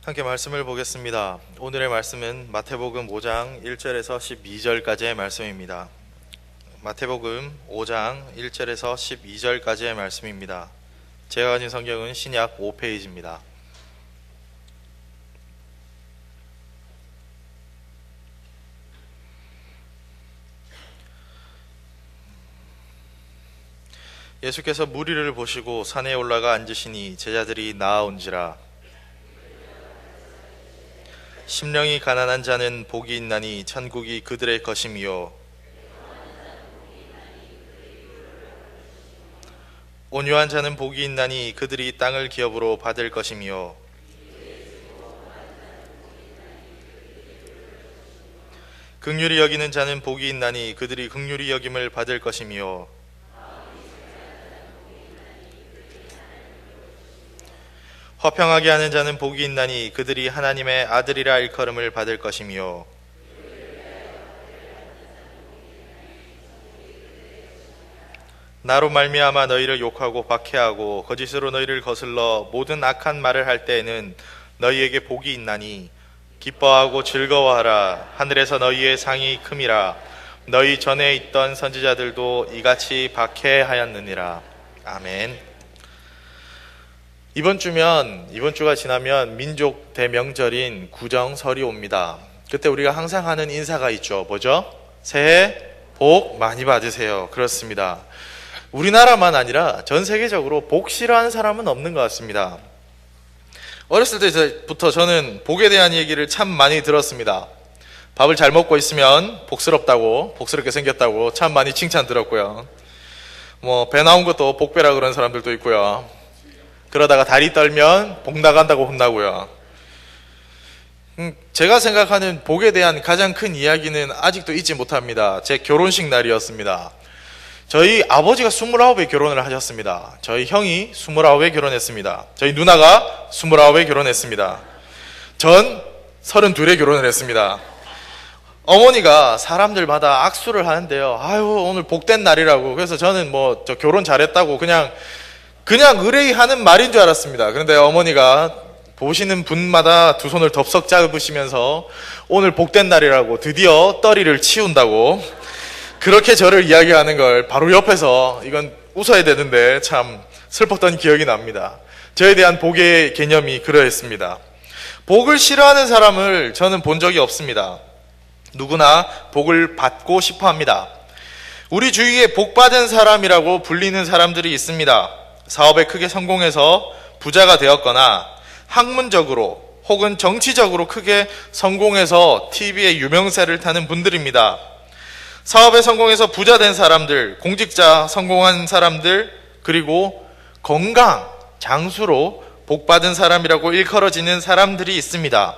함께 말씀을 보겠습니다. 오늘의 말씀은 마태복음 5장 1절에서 12절까지의 말씀입니다. 마태복음 5장 1절에서 12절까지의 말씀입니다. 제가 가진 성경은 신약 5페이지입니다. 예수께서 무리를 보시고 산에 올라가 앉으시니 제자들이 나아온지라. 심령이 가난한 자는 복이 있나니 천국이 그들의 것임이요, 온유한 자는 복이 있나니 그들이 땅을 기업으로 받을 것임이요, 긍휼히 여기는 자는 복이 있나니 그들이 긍휼히 여김을 받을 것임이요, 화평하게 하는 자는 복이 있나니 그들이 하나님의 아들이라 일컬음을 받을 것이며, 나로 말미암아 너희를 욕하고 박해하고 거짓으로 너희를 거슬러 모든 악한 말을 할 때에는 너희에게 복이 있나니 기뻐하고 즐거워하라. 하늘에서 너희의 상이 큼이라. 너희 전에 있던 선지자들도 이같이 박해하였느니라. 아멘. 이번 주가 지나면 민족 대명절인 구정설이 옵니다. 그때 우리가 항상 하는 인사가 있죠. 뭐죠? 새해 복 많이 받으세요. 그렇습니다. 우리나라만 아니라 전 세계적으로 복 싫어하는 사람은 없는 것 같습니다. 어렸을 때부터 저는 복에 대한 얘기를 참 많이 들었습니다. 밥을 잘 먹고 있으면 복스럽게 생겼다고 참 많이 칭찬 들었고요. 배 나온 것도 복배라 그런 사람들도 있고요. 그러다가 다리 떨면 복 나간다고 혼나고요. 제가 생각하는 복에 대한 가장 큰 이야기는 아직도 잊지 못합니다. 제 결혼식 날이었습니다. 저희 아버지가 29에 결혼을 하셨습니다. 저희 형이 29에 결혼했습니다. 저희 누나가 29에 결혼했습니다. 전 32에 결혼을 했습니다. 어머니가 사람들마다 악수를 하는데요. 아유, 오늘 복된 날이라고. 그래서 저는 저 결혼 잘했다고 그냥 의뢰하는 말인 줄 알았습니다. 그런데 어머니가 보시는 분마다 두 손을 덥석 잡으시면서 오늘 복된 날이라고 드디어 떨이를 치운다고 그렇게 저를 이야기하는 걸 바로 옆에서 이건 웃어야 되는데 참 슬펐던 기억이 납니다. 저에 대한 복의 개념이 그러했습니다. 복을 싫어하는 사람을 저는 본 적이 없습니다. 누구나 복을 받고 싶어 합니다. 우리 주위에 복받은 사람이라고 불리는 사람들이 있습니다. 사업에 크게 성공해서 부자가 되었거나 학문적으로 혹은 정치적으로 크게 성공해서 TV에 유명세를 타는 분들입니다. 사업에 성공해서 부자 된 사람들, 공직자 성공한 사람들, 그리고 건강, 장수로 복받은 사람이라고 일컬어지는 사람들이 있습니다.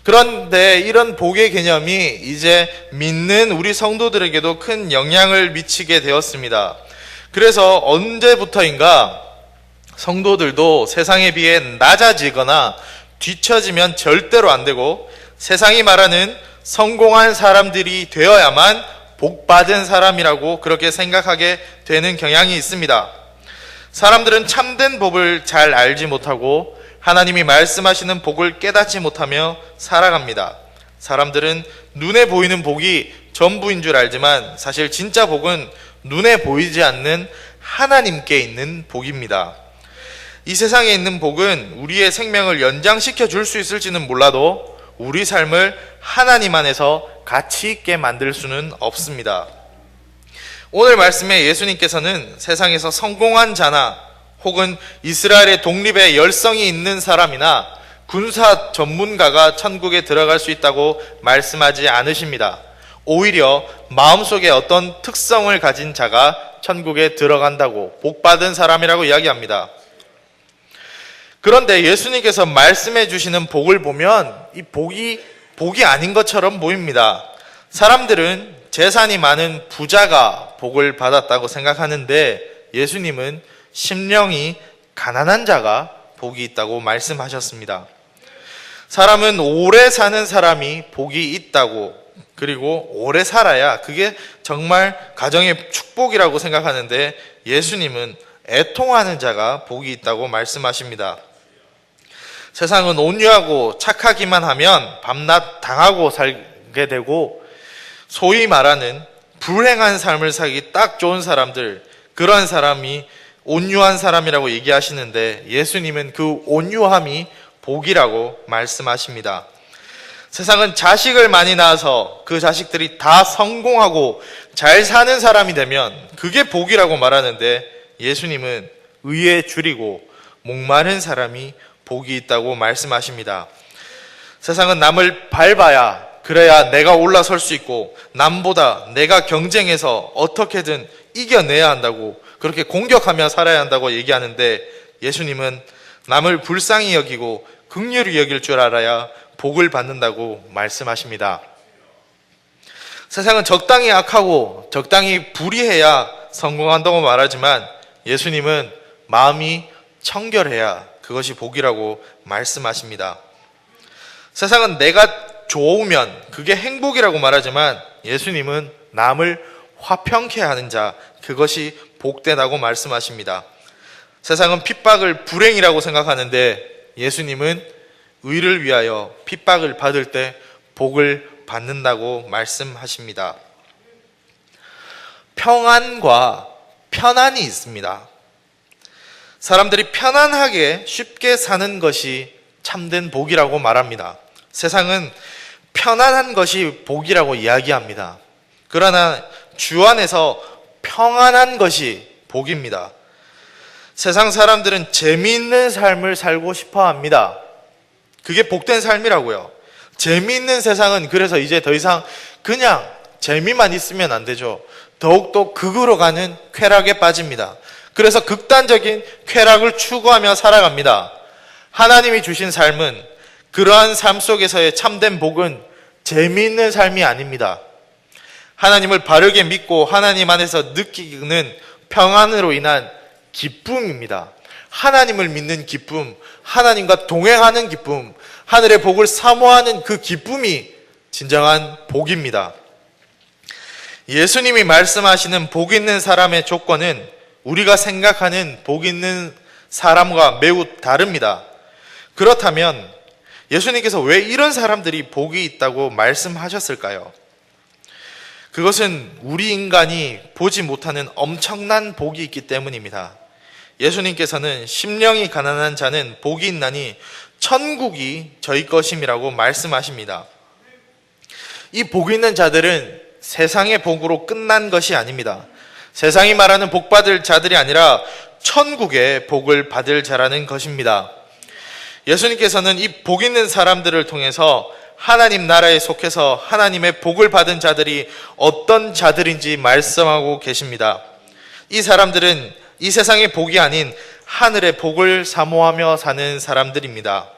그런데 이런 복의 개념이 이제 믿는 우리 성도들에게도 큰 영향을 미치게 되었습니다. 그래서 언제부터인가 성도들도 세상에 비해 낮아지거나 뒤처지면 절대로 안 되고 세상이 말하는 성공한 사람들이 되어야만 복받은 사람이라고 그렇게 생각하게 되는 경향이 있습니다. 사람들은 참된 복을 잘 알지 못하고 하나님이 말씀하시는 복을 깨닫지 못하며 살아갑니다. 사람들은 눈에 보이는 복이 전부인 줄 알지만 사실 진짜 복은 눈에 보이지 않는 하나님께 있는 복입니다. 이 세상에 있는 복은 우리의 생명을 연장시켜 줄 수 있을지는 몰라도 우리 삶을 하나님 안에서 가치 있게 만들 수는 없습니다. 오늘 말씀에 예수님께서는 세상에서 성공한 자나 혹은 이스라엘의 독립에 열성이 있는 사람이나 군사 전문가가 천국에 들어갈 수 있다고 말씀하지 않으십니다. 오히려 마음속에 어떤 특성을 가진 자가 천국에 들어간다고 복받은 사람이라고 이야기합니다. 그런데 예수님께서 말씀해 주시는 복을 보면 이 복이 아닌 것처럼 보입니다. 사람들은 재산이 많은 부자가 복을 받았다고 생각하는데 예수님은 심령이 가난한 자가 복이 있다고 말씀하셨습니다. 사람은 오래 사는 사람이 복이 있다고, 그리고 오래 살아야 그게 정말 가정의 축복이라고 생각하는데 예수님은 애통하는 자가 복이 있다고 말씀하십니다. 세상은 온유하고 착하기만 하면 밤낮 당하고 살게 되고, 소위 말하는 불행한 삶을 살기 딱 좋은 사람들, 그런 사람이 온유한 사람이라고 얘기하시는데, 예수님은 그 온유함이 복이라고 말씀하십니다. 세상은 자식을 많이 낳아서 그 자식들이 다 성공하고 잘 사는 사람이 되면 그게 복이라고 말하는데, 예수님은 의에 줄이고 목마른 사람이 복이 있다고 말씀하십니다. 세상은 남을 밟아야 그래야 내가 올라설 수 있고, 남보다 내가 경쟁해서 어떻게든 이겨내야 한다고, 그렇게 공격하며 살아야 한다고 얘기하는데, 예수님은 남을 불쌍히 여기고 긍휼히 여길 줄 알아야 복을 받는다고 말씀하십니다. 세상은 적당히 악하고 적당히 불의해야 성공한다고 말하지만, 예수님은 마음이 청결해야 그것이 복이라고 말씀하십니다. 세상은 내가 좋으면 그게 행복이라고 말하지만, 예수님은 남을 화평케 하는 자, 그것이 복되다고 말씀하십니다. 세상은 핍박을 불행이라고 생각하는데, 예수님은 의를 위하여 핍박을 받을 때 복을 받는다고 말씀하십니다. 평안과 편안이 있습니다. 사람들이 편안하게 쉽게 사는 것이 참된 복이라고 말합니다. 세상은 편안한 것이 복이라고 이야기합니다. 그러나 주 안에서 평안한 것이 복입니다. 세상 사람들은 재미있는 삶을 살고 싶어 합니다. 그게 복된 삶이라고요. 재미있는 세상은 그래서 이제 더 이상 그냥 재미만 있으면 안 되죠. 더욱더 극으로 가는 쾌락에 빠집니다. 그래서 극단적인 쾌락을 추구하며 살아갑니다. 하나님이 주신 삶은, 그러한 삶 속에서의 참된 복은 재미있는 삶이 아닙니다. 하나님을 바르게 믿고 하나님 안에서 느끼는 평안으로 인한 기쁨입니다. 하나님을 믿는 기쁨, 하나님과 동행하는 기쁨, 하늘의 복을 사모하는 그 기쁨이 진정한 복입니다. 예수님이 말씀하시는 복 있는 사람의 조건은 우리가 생각하는 복 있는 사람과 매우 다릅니다. 그렇다면 예수님께서 왜 이런 사람들이 복이 있다고 말씀하셨을까요? 그것은 우리 인간이 보지 못하는 엄청난 복이 있기 때문입니다. 예수님께서는 심령이 가난한 자는 복이 있나니 천국이 저희 것임이라고 말씀하십니다. 이 복 있는 자들은 세상의 복으로 끝난 것이 아닙니다. 세상이 말하는 복 받을 자들이 아니라 천국의 복을 받을 자라는 것입니다. 예수님께서는 이 복 있는 사람들을 통해서 하나님 나라에 속해서 하나님의 복을 받은 자들이 어떤 자들인지 말씀하고 계십니다. 이 사람들은 이 세상의 복이 아닌 하늘의 복을 사모하며 사는 사람들입니다.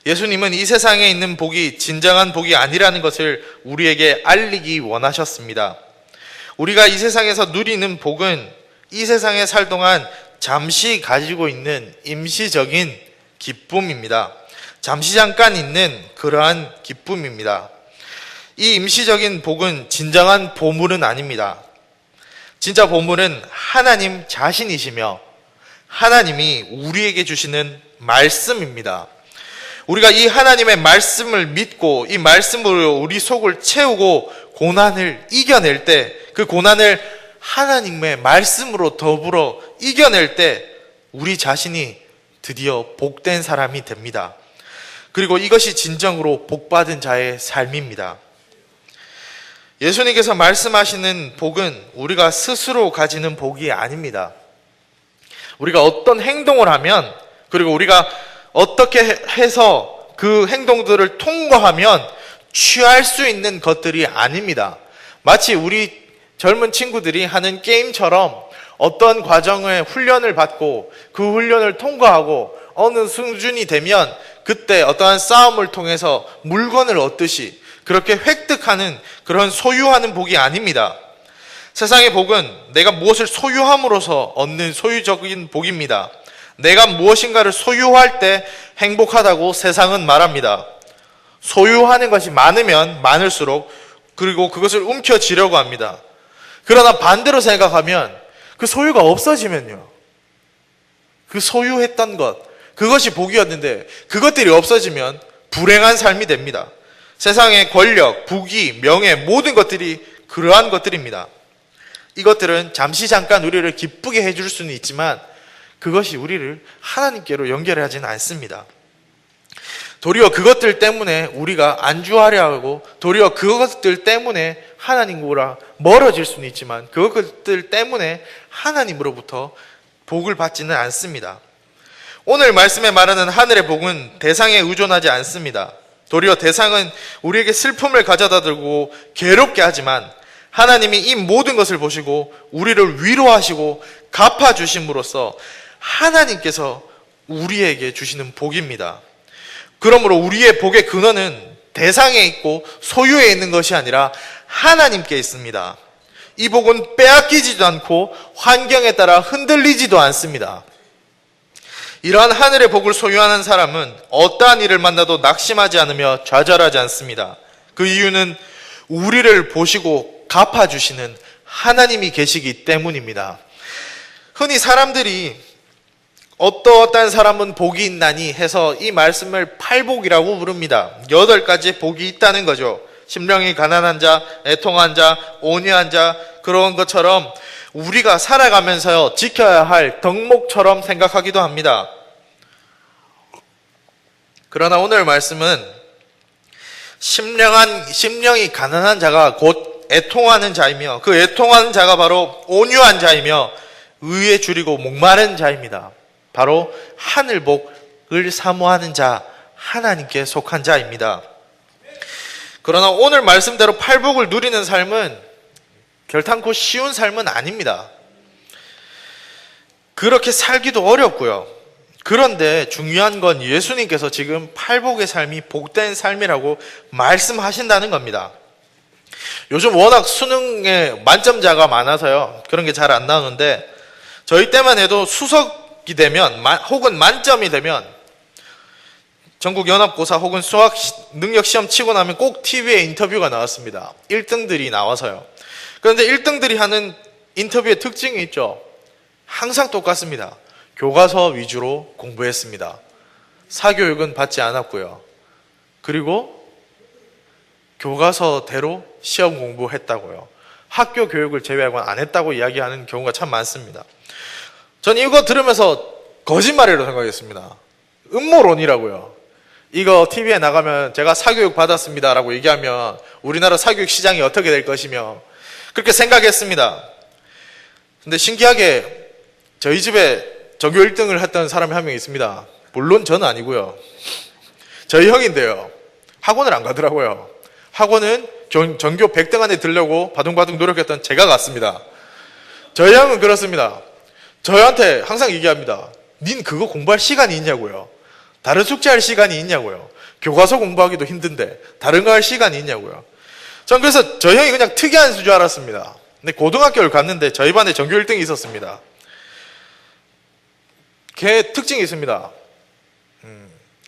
예수님은 이 세상에 있는 복이 진정한 복이 아니라는 것을 우리에게 알리기 원하셨습니다. 우리가 이 세상에서 누리는 복은 이 세상에 살 동안 잠시 가지고 있는 임시적인 기쁨입니다. 잠시 잠깐 있는 그러한 기쁨입니다. 이 임시적인 복은 진정한 보물은 아닙니다. 진짜 보물은 하나님 자신이시며 하나님이 우리에게 주시는 말씀입니다. 우리가 이 하나님의 말씀을 믿고 이 말씀으로 우리 속을 채우고 고난을 이겨낼 때, 그 고난을 하나님의 말씀으로 더불어 이겨낼 때 우리 자신이 드디어 복된 사람이 됩니다. 그리고 이것이 진정으로 복받은 자의 삶입니다. 예수님께서 말씀하시는 복은 우리가 스스로 가지는 복이 아닙니다. 우리가 어떤 행동을 하면, 그리고 우리가 어떻게 해서 그 행동들을 통과하면 취할 수 있는 것들이 아닙니다. 마치 우리 젊은 친구들이 하는 게임처럼 어떤 과정의 훈련을 받고 그 훈련을 통과하고 어느 수준이 되면 그때 어떠한 싸움을 통해서 물건을 얻듯이 그렇게 획득하는 그런 소유하는 복이 아닙니다. 세상의 복은 내가 무엇을 소유함으로써 얻는 소유적인 복입니다. 내가 무엇인가를 소유할 때 행복하다고 세상은 말합니다. 소유하는 것이 많으면 많을수록, 그리고 그것을 움켜쥐려고 합니다. 그러나 반대로 생각하면 그 소유가 없어지면요, 그 소유했던 것, 그것이 복이었는데 그것들이 없어지면 불행한 삶이 됩니다. 세상의 권력, 부귀, 명예 모든 것들이 그러한 것들입니다. 이것들은 잠시 잠깐 우리를 기쁘게 해줄 수는 있지만 그것이 우리를 하나님께로 연결하지는 않습니다. 도리어 그것들 때문에 우리가 안주하려 하고 도리어 그것들 때문에 하나님과 멀어질 수는 있지만 그것들 때문에 하나님으로부터 복을 받지는 않습니다. 오늘 말씀에 말하는 하늘의 복은 대상에 의존하지 않습니다. 도리어 대상은 우리에게 슬픔을 가져다 들고 괴롭게 하지만 하나님이 이 모든 것을 보시고 우리를 위로하시고 갚아주심으로써 하나님께서 우리에게 주시는 복입니다. 그러므로 우리의 복의 근원은 대상에 있고 소유에 있는 것이 아니라 하나님께 있습니다. 이 복은 빼앗기지도 않고 환경에 따라 흔들리지도 않습니다. 이러한 하늘의 복을 소유하는 사람은 어떠한 일을 만나도 낙심하지 않으며 좌절하지 않습니다. 그 이유는 우리를 보시고 갚아주시는 하나님이 계시기 때문입니다. 흔히 사람들이 어떠한 사람은 복이 있나니 해서 이 말씀을 팔복이라고 부릅니다. 8가지의 복이 있다는 거죠. 심령이 가난한 자, 애통한 자, 온유한 자, 그런 것처럼 우리가 살아가면서 지켜야 할 덕목처럼 생각하기도 합니다. 그러나 오늘 말씀은 심령이 가난한 자가 곧 애통하는 자이며 그 애통하는 자가 바로 온유한 자이며 의에 줄이고 목마른 자입니다. 바로 하늘복을 사모하는 자, 하나님께 속한 자입니다. 그러나 오늘 말씀대로 팔복을 누리는 삶은 결탄코 쉬운 삶은 아닙니다. 그렇게 살기도 어렵고요. 그런데 중요한 건 예수님께서 지금 팔복의 삶이 복된 삶이라고 말씀하신다는 겁니다. 요즘 워낙 수능에 만점자가 많아서요. 그런 게 잘 안 나오는데 저희 때만 해도 수석이 되면 혹은 만점이 되면 전국 연합고사 혹은 수학 능력 시험 치고 나면 꼭 TV에 인터뷰가 나왔습니다. 1등들이 나와서요. 그런데 1등들이 하는 인터뷰의 특징이 있죠. 항상 똑같습니다. 교과서 위주로 공부했습니다. 사교육은 받지 않았고요. 그리고 교과서대로 시험 공부했다고요. 학교 교육을 제외하고는 안 했다고 이야기하는 경우가 참 많습니다. 전 이거 들으면서 거짓말이라고 생각했습니다. 음모론이라고요. 이거 TV에 나가면 제가 사교육 받았습니다 라고 얘기하면 우리나라 사교육 시장이 어떻게 될 것이며 그렇게 생각했습니다. 근데 신기하게 저희 집에 전교 1등을 했던 사람이 한 명 있습니다. 물론 저는 아니고요. 저희 형인데요. 학원을 안 가더라고요. 학원은 전교 100등 안에 들려고 바둥바둥 노력했던 제가 갔습니다. 저희 형은 그렇습니다. 저희한테 항상 얘기합니다. 닌 그거 공부할 시간이 있냐고요. 다른 숙제할 시간이 있냐고요. 교과서 공부하기도 힘든데 다른 거 할 시간이 있냐고요. 전 그래서 저희 형이 그냥 특이한 수줄 알았습니다. 근데 고등학교를 갔는데 저희 반에 전교 1등이 있었습니다. 걔 특징이 있습니다.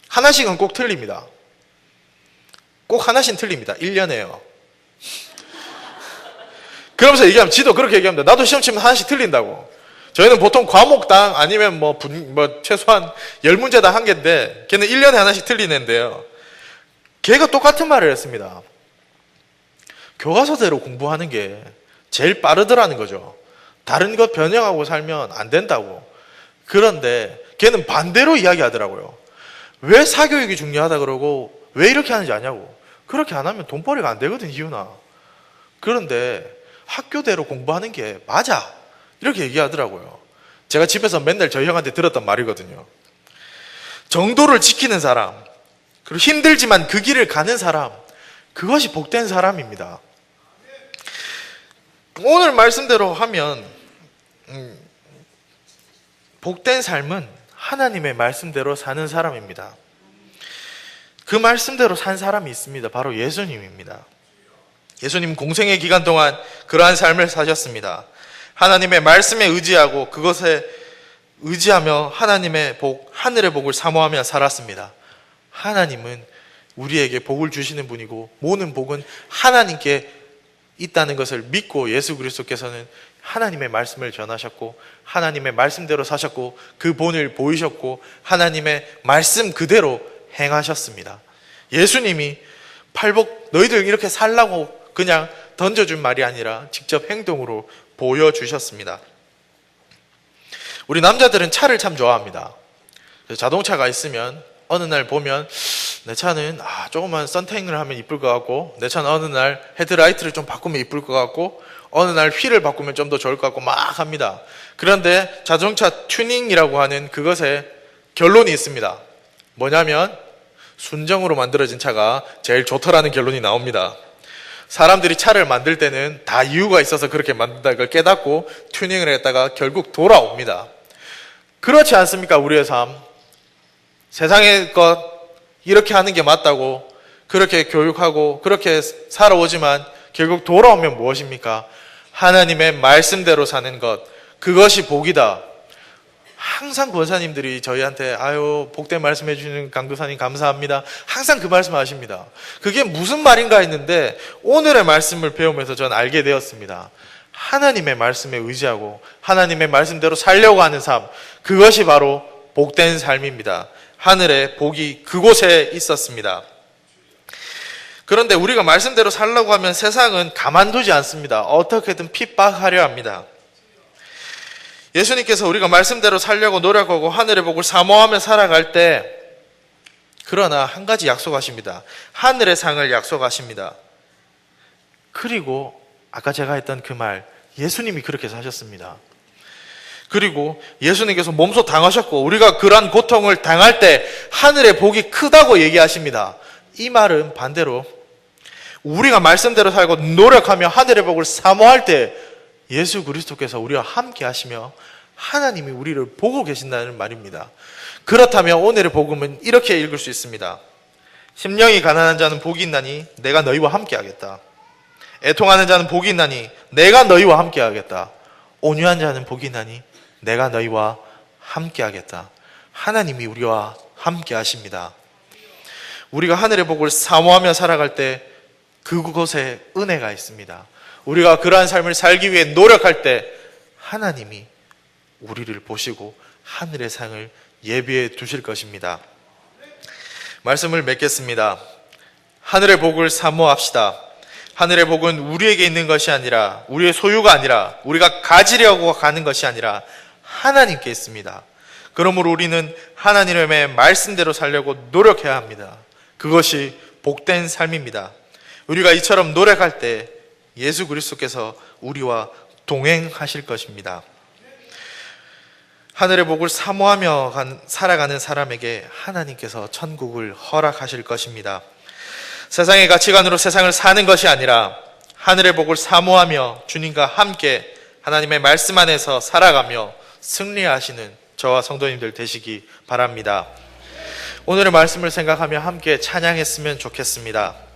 하나씩은 꼭 틀립니다. 꼭 하나씩은 틀립니다. 1년에요. 그러면서 얘기하면 지도 그렇게 얘기합니다. 나도 시험 치면 하나씩 틀린다고. 저희는 보통 과목당 아니면 최소한 10문제당 한 개인데 걔는 1년에 하나씩 틀리는데요. 걔가 똑같은 말을 했습니다. 교과서대로 공부하는 게 제일 빠르더라는 거죠. 다른 것 변형하고 살면 안 된다고. 그런데 걔는 반대로 이야기하더라고요. 왜 사교육이 중요하다 그러고 왜 이렇게 하는지 아냐고. 그렇게 안 하면 돈벌이가 안 되거든, 이유나. 그런데 학교대로 공부하는 게 맞아. 이렇게 얘기하더라고요. 제가 집에서 맨날 저희 형한테 들었던 말이거든요. 정도를 지키는 사람, 그리고 힘들지만 그 길을 가는 사람, 그것이 복된 사람입니다. 오늘 말씀대로 하면 복된 삶은 하나님의 말씀대로 사는 사람입니다. 그 말씀대로 산 사람이 있습니다. 바로 예수님입니다. 예수님 공생의 기간 동안 그러한 삶을 사셨습니다. 하나님의 말씀에 의지하고 그것에 의지하며 하나님의 복, 하늘의 복을 사모하며 살았습니다. 하나님은 우리에게 복을 주시는 분이고 모든 복은 하나님께 있다는 것을 믿고 예수 그리스도께서는 하나님의 말씀을 전하셨고 하나님의 말씀대로 사셨고 그 본을 보이셨고 하나님의 말씀 그대로 행하셨습니다. 예수님이 팔복 너희들 이렇게 살라고 그냥 던져준 말이 아니라 직접 행동으로 보여주셨습니다. 우리 남자들은 차를 참 좋아합니다. 자동차가 있으면 어느 날 보면 내 차는 조금만 썬팅을 하면 이쁠 것 같고, 내 차는 어느 날 헤드라이트를 좀 바꾸면 이쁠 것 같고, 어느 날 휠을 바꾸면 좀 더 좋을 것 같고 막 합니다. 그런데 자동차 튜닝이라고 하는 그것에 결론이 있습니다. 뭐냐면 순정으로 만들어진 차가 제일 좋더라는 결론이 나옵니다. 사람들이 차를 만들 때는 다 이유가 있어서 그렇게 만든다는 걸 깨닫고 튜닝을 했다가 결국 돌아옵니다. 그렇지 않습니까? 우리의 삶. 세상의 것 이렇게 하는 게 맞다고 그렇게 교육하고 그렇게 살아오지만 결국 돌아오면 무엇입니까? 하나님의 말씀대로 사는 것, 그것이 복이다. 항상 권사님들이 저희한테 복된 말씀 해주시는 강도사님 감사합니다. 항상 그 말씀 하십니다. 그게 무슨 말인가 했는데 오늘의 말씀을 배우면서 저는 알게 되었습니다. 하나님의 말씀에 의지하고 하나님의 말씀대로 살려고 하는 삶, 그것이 바로 복된 삶입니다. 하늘의 복이 그곳에 있었습니다. 그런데 우리가 말씀대로 살려고 하면 세상은 가만두지 않습니다. 어떻게든 핍박하려 합니다. 예수님께서 우리가 말씀대로 살려고 노력하고 하늘의 복을 사모하며 살아갈 때, 그러나 한 가지 약속하십니다. 하늘의 상을 약속하십니다. 그리고 아까 제가 했던 그 말, 예수님이 그렇게 사셨습니다. 그리고 예수님께서 몸소 당하셨고 우리가 그러한 고통을 당할 때 하늘의 복이 크다고 얘기하십니다. 이 말은 반대로 우리가 말씀대로 살고 노력하며 하늘의 복을 사모할 때 예수 그리스도께서 우리와 함께 하시며 하나님이 우리를 보고 계신다는 말입니다. 그렇다면 오늘의 복음은 이렇게 읽을 수 있습니다. 심령이 가난한 자는 복이 있나니 내가 너희와 함께 하겠다. 애통하는 자는 복이 있나니 내가 너희와 함께 하겠다. 온유한 자는 복이 있나니 내가 너희와 함께 하겠다. 하나님이 우리와 함께 하십니다. 우리가 하늘의 복을 사모하며 살아갈 때 그곳에 은혜가 있습니다. 우리가 그러한 삶을 살기 위해 노력할 때 하나님이 우리를 보시고 하늘의 상을 예비해 두실 것입니다. 말씀을 맺겠습니다. 하늘의 복을 사모합시다. 하늘의 복은 우리에게 있는 것이 아니라, 우리의 소유가 아니라, 우리가 가지려고 가는 것이 아니라 하나님께 있습니다. 그러므로 우리는 하나님의 말씀대로 살려고 노력해야 합니다. 그것이 복된 삶입니다. 우리가 이처럼 노력할 때 예수 그리스도께서 우리와 동행하실 것입니다. 하늘의 복을 사모하며 살아가는 사람에게 하나님께서 천국을 허락하실 것입니다. 세상의 가치관으로 세상을 사는 것이 아니라 하늘의 복을 사모하며 주님과 함께 하나님의 말씀 안에서 살아가며 승리하시는 저와 성도님들 되시기 바랍니다. 오늘의 말씀을 생각하며 함께 찬양했으면 좋겠습니다.